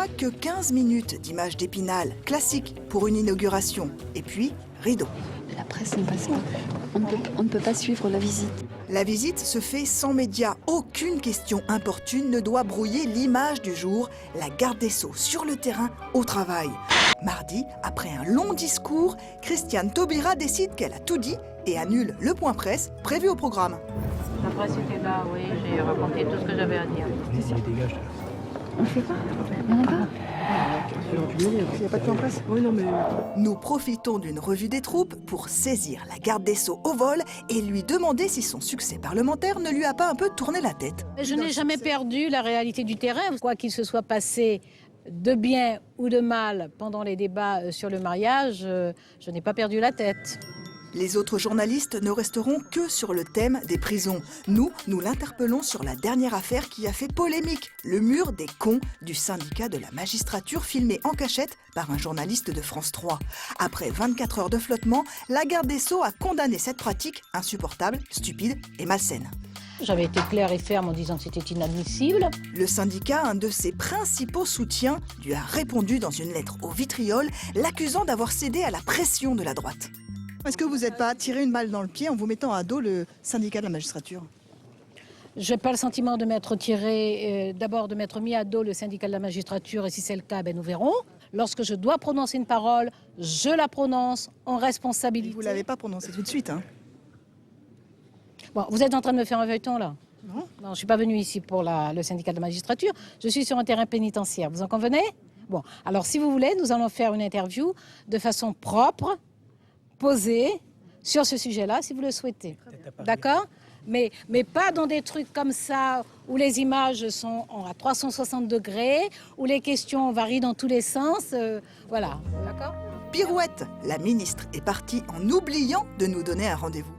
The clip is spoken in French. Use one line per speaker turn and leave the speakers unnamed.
que 15 minutes d'images d'Épinal, classique pour une inauguration. Et puis, rideau.
La presse ne passe pas. On ne peut pas suivre la visite.
La visite se fait sans médias. Aucune question importune ne doit brouiller l'image du jour. La garde des Sceaux sur le terrain, au travail. Mardi, après un long discours, Christiane Taubira décide qu'elle a tout dit et annule le point presse prévu au programme.
La presse était là, oui, j'ai raconté tout ce que j'avais à dire.
On ne fait pas. Il n'y en a pas.
Il n'y a pas de point presse. Oui, non, mais...
Nous profitons d'une revue des troupes pour saisir la garde des Sceaux au vol et lui demander si son succès parlementaire ne lui a pas un peu tourné la tête.
Je n'ai jamais perdu la réalité du terrain, quoi qu'il se soit passé de bien ou de mal pendant les débats sur le mariage, je n'ai pas perdu la tête.
Les autres journalistes ne resteront que sur le thème des prisons. Nous l'interpellons sur la dernière affaire qui a fait polémique, le mur des cons du syndicat de la magistrature filmé en cachette par un journaliste de France 3. Après 24 heures de flottement, la garde des Sceaux a condamné cette pratique insupportable, stupide et malsaine.
J'avais été claire et ferme en disant que c'était inadmissible.
Le syndicat, un de ses principaux soutiens, lui a répondu dans une lettre au vitriol, l'accusant d'avoir cédé à la pression de la droite. Est-ce que vous n'êtes pas tiré une balle dans le pied en vous mettant à dos le syndicat de la magistrature?
Je n'ai pas le sentiment de m'être tiré, d'abord de m'être mis à dos le syndicat de la magistrature, et si c'est le cas, ben nous verrons. Lorsque je dois prononcer une parole, je la prononce en responsabilité.
Vous ne l'avez pas prononcé tout de suite, hein?
Bon, vous êtes en train de me faire un feuilleton, là?
Non.
Non, je ne suis pas venue ici pour le syndicat de la magistrature. Je suis sur un terrain pénitentiaire. Vous en convenez? Bon, alors si vous voulez, nous allons faire une interview de façon propre, posée, sur ce sujet-là, si vous le souhaitez. D'accord? Mais pas dans des trucs comme ça, où les images sont à 360 degrés, où les questions varient dans tous les sens. Voilà, d'accord?
Pirouette, la ministre est partie en oubliant de nous donner un rendez-vous.